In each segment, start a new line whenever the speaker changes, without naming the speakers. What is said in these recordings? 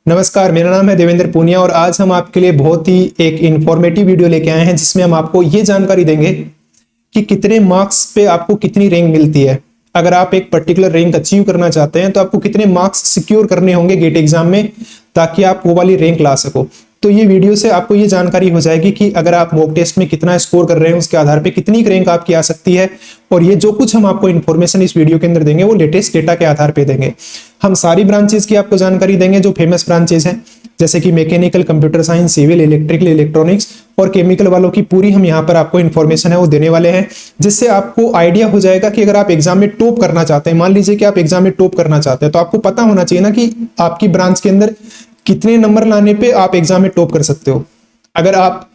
नमस्कार, मेरा नाम है देवेंद्र पूनिया और आज हम आपके लिए बहुत ही एक इंफॉर्मेटिव वीडियो लेके आए हैं जिसमें हम आपको ये जानकारी देंगे कि कितने मार्क्स पे आपको कितनी रैंक मिलती है। अगर आप एक पर्टिकुलर रैंक अचीव करना चाहते हैं तो आपको कितने मार्क्स सिक्योर करने होंगे गेट एग्जाम में ताकि आप वो वाली रैंक ला सको। तो ये वीडियो से आपको ये जानकारी हो जाएगी कि अगर आप मॉक टेस्ट में कितना स्कोर कर रहे हैं उसके आधार पे कितनी रैंक आपकी आ सकती है। और ये जो कुछ हम आपको इन्फॉर्मेशन इस वीडियो के अंदर देंगे वो लेटेस्ट डेटा के आधार पे देंगे। हम सारी ब्रांचेस की आपको जानकारी देंगे जो फेमस ब्रांचेस हैं, जैसे कि mechanical, computer science, civil, electrical, electronics और केमिकल वालों की पूरी हम यहाँ पर आपको इन्फॉर्मेशन है वो देने वाले हैं, जिससे आपको आइडिया हो जाएगा कि अगर आप एग्जाम में टॉप करना चाहते हैं, मान लीजिए कि आप एग्जाम में टॉप करना चाहते हैं, तो आपको पता होना चाहिए ना कि आपकी ब्रांच के अंदर कितने नंबर लाने पे आप एग्जाम में टॉप कर सकते हो। अगर आप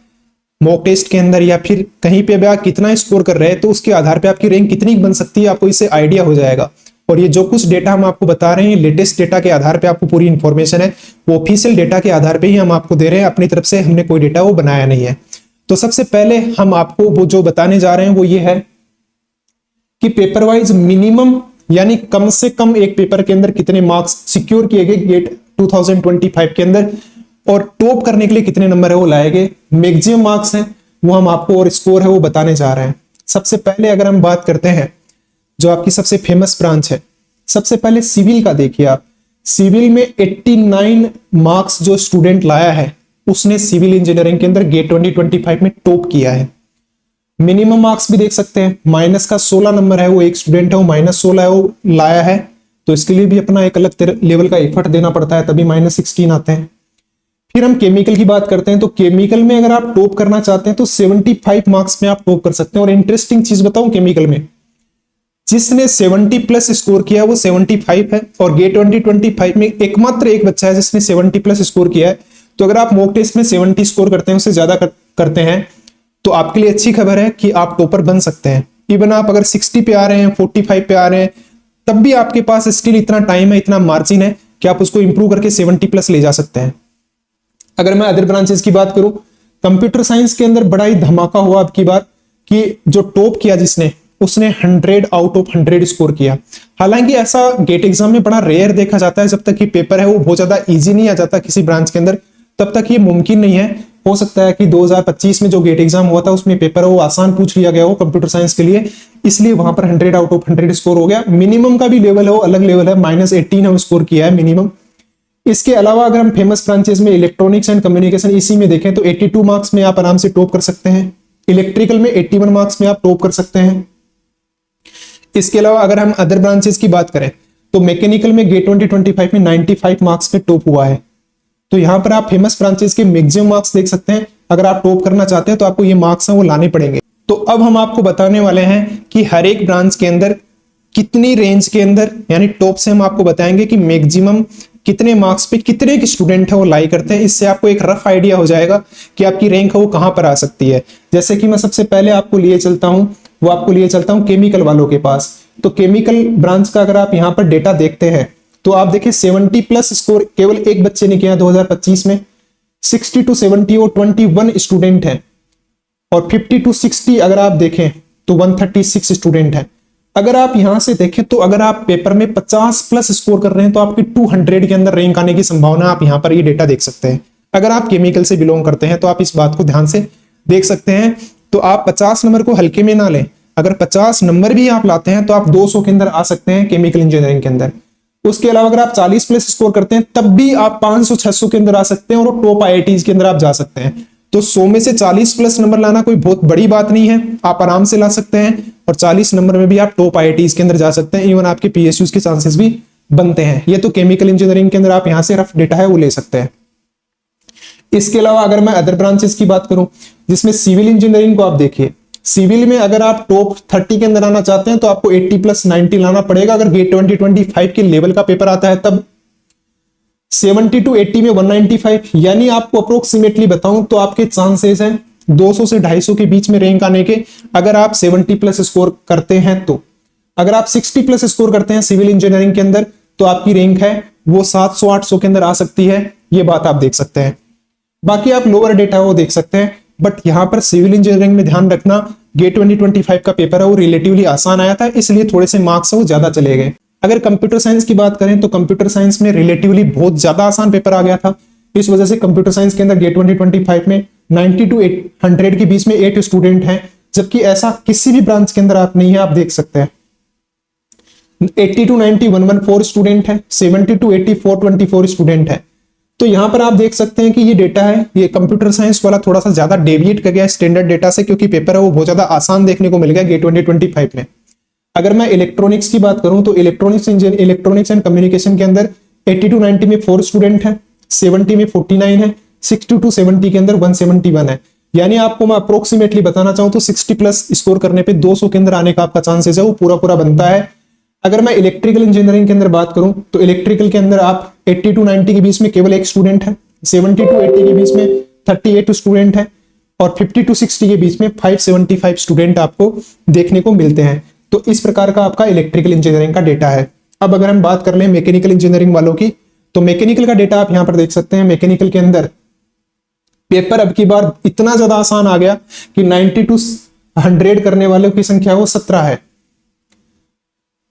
मॉक टेस्ट के अंदर या फिर कहीं पे भी आप कितना स्कोर कर रहे हैं तो उसके आधार पे आपकी रैंक कितनी बन सकती है, आपको इससे आइडिया हो जाएगा। और ये जो कुछ डेटा हम आपको बता रहे हैं लेटेस्ट डेटा के आधार पे आपको पूरी इंफॉर्मेशन है, वो ऑफिशियल डेटा के आधार पे ही हम आपको दे रहे हैं, अपनी तरफ से हमने कोई डेटा वो बनाया नहीं है। तो सबसे पहले हम आपको वो जो बताने जा रहे हैं वो ये है कि पेपर वाइज मिनिमम यानी कम से कम एक पेपर के अंदर कितने मार्क्स सिक्योर किए गए गेट 2025 के अंदर, और टॉप करने के लिए कितने नंबर है वो लाए गए, मैक्सिमम मार्क्स हैं वो हम आपको और स्कोर है वो बताने जा रहे हैं। सबसे पहले अगर हम बात करते हैं जो आपकी सबसे फेमस ब्रांच है, सबसे पहले सिविल का देखिए आप। सिविल में 89 मार्क्स जो स्टूडेंट लाया है उसने सिविल इंजीनियरिंग के अंदर गेट 2025 में टॉप किया है। मिनिमम मार्क्स भी देख सकते हैं, माइनस का 16 नंबर है, वो एक स्टूडेंट है वो -16 है वो लाया है, तो इसके लिए भी अपना एक अलग लेवल का एफर्ट देना पड़ता है, तभी -16 आते हैं। फिर हम केमिकल की बात करते हैं तो केमिकल में अगर आप टॉप करना चाहते हैं तो 75 मार्क्स में आप टॉप कर सकते हैं। और इंटरेस्टिंग चीज बताऊं, केमिकल में जिसने 70 प्लस स्कोर किया वो 75 है, और गेट 2025 में एकमात्र एक बच्चा है जिसने 70 प्लस स्कोर किया है। तो अगर आप मॉक टेस्ट में 70 स्कोर करते हैं, उससे ज्यादा करते हैं, तो आपके लिए अच्छी खबर है कि आप टॉपर बन सकते हैं। इवन आप अगर 60 पे आ रहे हैं, 45 पे आ रहे हैं, तब भी आपके पास स्टिल इतना टाइम है, इतना मार्जिन है कि आप उसको इंप्रूव करके 70 प्लस ले जा सकते हैं। अगर मैं अदर ब्रांचेस की बात करूं, कंप्यूटर साइंस के अंदर बड़ा ही धमाका हुआ अब की बार कि जो टॉप किया जिसने, उसने 100 आउट ऑफ 100 स्कोर किया। हालांकि ऐसा गेट एग्जाम में बड़ा रेयर देखा जाता है, जब तक कि पेपर है वो बहुत ज्यादा इजी नहीं आ जाता किसी ब्रांच के अंदर, तब तक ये मुमकिन नहीं है। हो सकता है कि 2025 में जो गेट एग्जाम हुआ था उसमें पेपर है वो आसान पूछ लिया गया हो कंप्यूटर साइंस के लिए, इसलिए वहां पर 100 आउट ऑफ 100 स्कोर हो गया। मिनिमम का भी लेवल है वो अलग लेवल है, -18 है वो स्कोर किया है मिनिमम। इसके अलावा अगर हम फेमस ब्रांचेस में इलेक्ट्रॉनिक्स एंड कम्युनिकेशन इसी में देखें तो 82 मार्क्स में आप आराम से टॉप कर सकते हैं। इलेक्ट्रिकल में 81 मार्क्स में आप टॉप कर सकते हैं। इसके अलावा अगर हम अदर ब्रांचेस की बात करें तो मैकेनिकल में गेट 2025 में 95 मार्क्स पे टॉप हुआ है। तो यहां पर आप फेमस ब्रांचेस के मैक्सिमम मार्क्स देख सकते हैं। अगर आप टॉप करना चाहते हैं तो आपको ये मार्क्स हैं वो लाने पड़ेंगे। तो अब हम आपको बताने वाले हैं कि हर एक ब्रांच के अंदर कितनी रेंज के अंदर, यानी टॉप से हम आपको बताएंगे कि मैक्सिमम कितने मार्क्स पे कितने के स्टूडेंट है वो लाई करते हैं। इससे आपको एक रफ आइडिया हो जाएगा कि आपकी रैंक है वो कहां पर आ सकती है। जैसे कि मैं सबसे पहले आपको लिए चलता हूं केमिकल वालों के पास। तो केमिकल ब्रांच का अगर आप यहां पर डेटा देखते हैं तो आप देखिए 70 प्लस स्कोर केवल एक बच्चे ने किया 2025 में। 60 to 70 और 21 स्टूडेंट हैं, और 50 to 60 अगर आप देखें तो 136 स्टूडेंट हैं। अगर आप यहां से देखें तो अगर आप पेपर में 50 प्लस स्कोर कर रहे हैं तो आपकी 200 के अंदर रैंक आने की संभावना, आप यहां पर ये डेटा देख सकते हैं। अगर आप केमिकल से बिलोंग करते हैं तो आप इस बात को ध्यान से देख सकते हैं। तो आप 50 नंबर को हल्के में ना लें, अगर 50 नंबर भी आप लाते हैं तो आप 200 के अंदर आ सकते हैं केमिकल इंजीनियरिंग के अंदर। उसके अलावा अगर आप 40 प्लस स्कोर करते हैं तब भी आप 500-600 के अंदर आ सकते हैं और टॉप आईआईटीज के अंदर आप जा सकते हैं। तो 100 में से 40 प्लस नंबर लाना कोई बहुत बड़ी बात नहीं है, आप आराम से ला सकते हैं, और 40 नंबर में भी आप टॉप आईआईटीज के अंदर जा सकते हैं। इवन आपके पीएसयूज के चांसेस भी बनते हैं। ये तो केमिकल इंजीनियरिंग के अंदर आप यहां से रफ डेटा है वो ले सकते हैं। इसके अलावा अगर मैं अदर ब्रांचेस की बात करूं जिसमें सिविल इंजीनियरिंग को आप देखिए, सिविल में अगर आप टॉप 30 के अंदर आना चाहते हैं तो आपको 80 प्लस 90 लाना पड़ेगा। अगर गेट 2025 के लेवल का पेपर आता है तब 70 to 80 में 195, यानी आपको अप्रोक्सीमेटली बताऊं तो आपके चांसेस हैं 200 से 250 के बीच में रैंक आने के, अगर आप 70 प्लस स्कोर करते हैं तो। अगर आप 60 प्लस स्कोर करते हैं सिविल इंजीनियरिंग के अंदर तो आपकी रैंक है वो 700-800 के अंदर आ सकती है। ये बात आप देख सकते हैं। बाकी आप लोअर डेटा वो देख सकते हैं, बट यहां पर सिविल इंजीनियरिंग में ध्यान रखना गेट 2025 का पेपर है वो रिलेटिवली आसान आया था, इसलिए थोड़े से मार्क्स वो ज्यादा चले गए। अगर कंप्यूटर साइंस की बात करें तो कंप्यूटर साइंस में रिलेटिवली बहुत ज्यादा आसान पेपर आ गया था। इस वजह से कंप्यूटर साइंस के अंदर गेट 2025 में 90 टू 100 के बीच में 8 स्टूडेंट हैं, जबकि ऐसा किसी भी ब्रांच के अंदर आप नहीं है। आप देख सकते हैं 80 टू 90 114 स्टूडेंट है, 70 टू 80 424 स्टूडेंट है। तो यहां पर आप देख सकते हैं कि ये डेटा है, ये कंप्यूटर साइंस वाला थोड़ा सा ज्यादा डेविएट कर गया स्टैंडर्ड डेटा से, क्योंकि पेपर है वो बहुत ज्यादा आसान देखने को मिल गया गेट 2025 में। अगर मैं इलेक्ट्रॉनिक्स की बात करूं तो इलेक्ट्रॉनिक्स एंड कम्युनिकेशन के अंदर 80 टू 90 में 4 स्टूडेंट है, 70 में 49 है, 60 टू 70 के अंदर 171 है। यानी आपको मैं अप्रोक्सीमेटली बताना चाहूं तो 60 प्लस स्कोर करने पे 200 के अंदर आने का आपका चांसेस है वो पूरा बनता है। अगर मैं इलेक्ट्रिकल इंजीनियरिंग के अंदर बात करूं तो इलेक्ट्रिकल के अंदर आप 80 टू 90 के बीच में केवल एक स्टूडेंट है, 70 टू 80 के बीच में 38 स्टूडेंट है, और 50 टू 60 के बीच में 575 स्टूडेंट आपको देखने को मिलते हैं। तो इस प्रकार का आपका इलेक्ट्रिकल इंजीनियरिंग का डेटा है। अब अगर हम बात कर लें मैकेनिकल इंजीनियरिंग वालों की, तो मैकेनिकल का डेटा आप यहां पर देख सकते हैं। मैकेनिकल के अंदर पेपर अब की बार इतना ज्यादा आसान आ गया कि 90 टू 100 करने वालों की संख्या वो 17 है,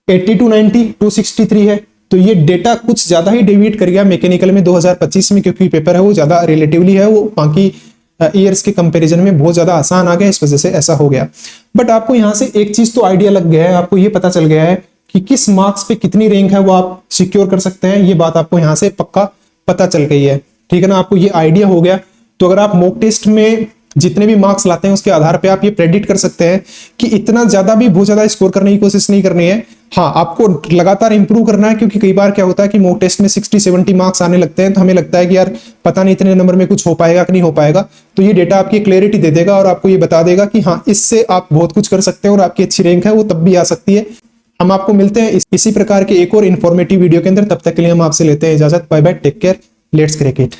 80 टू 90 263 है। तो ये डेटा कुछ ज्यादा ही डेविएट कर गया मैकेनिकल में 2025 में, क्योंकि पेपर है वो ज्यादा रिलेटिवली है वो बाकी ईयर्स के कंपैरिजन में बहुत ज्यादा आसान आ गया, इस वजह से ऐसा हो गया। बट आपको यहां से एक चीज तो आइडिया लग गया है, आपको ये पता चल गया है कि किस मार्क्स पे कितनी रैंक है वो आप सिक्योर कर सकते हैं। ये बात आपको यहां से पक्का पता चल गई है, ठीक है ना, आपको ये आइडिया हो गया। तो अगर आप मॉक टेस्ट में जितने भी मार्क्स लाते हैं उसके आधार पे आप ये प्रेडिक्ट कर सकते हैं कि इतना ज्यादा भी बहुत ज्यादा स्कोर करने की कोशिश नहीं करनी है। हाँ, आपको लगातार इंप्रूव करना है, क्योंकि कई बार क्या होता है कि मॉक टेस्ट में 60-70 मार्क्स आने लगते हैं तो हमें लगता है कि यार पता नहीं इतने नंबर में कुछ हो पाएगा कि नहीं हो पाएगा। तो ये डेटा आपकी क्लैरिटी दे देगा और आपको ये बता देगा कि हाँ, इससे आप बहुत कुछ कर सकते हैं और आपकी अच्छी रैंक है वो तब भी आ सकती है। हम आपको मिलते हैं इसी प्रकार के एक और इन्फॉर्मेटिव वीडियो के अंदर, तब तक के लिए हम आपसे लेते हैं इजाजत। Bye bye, take care, let's crack it.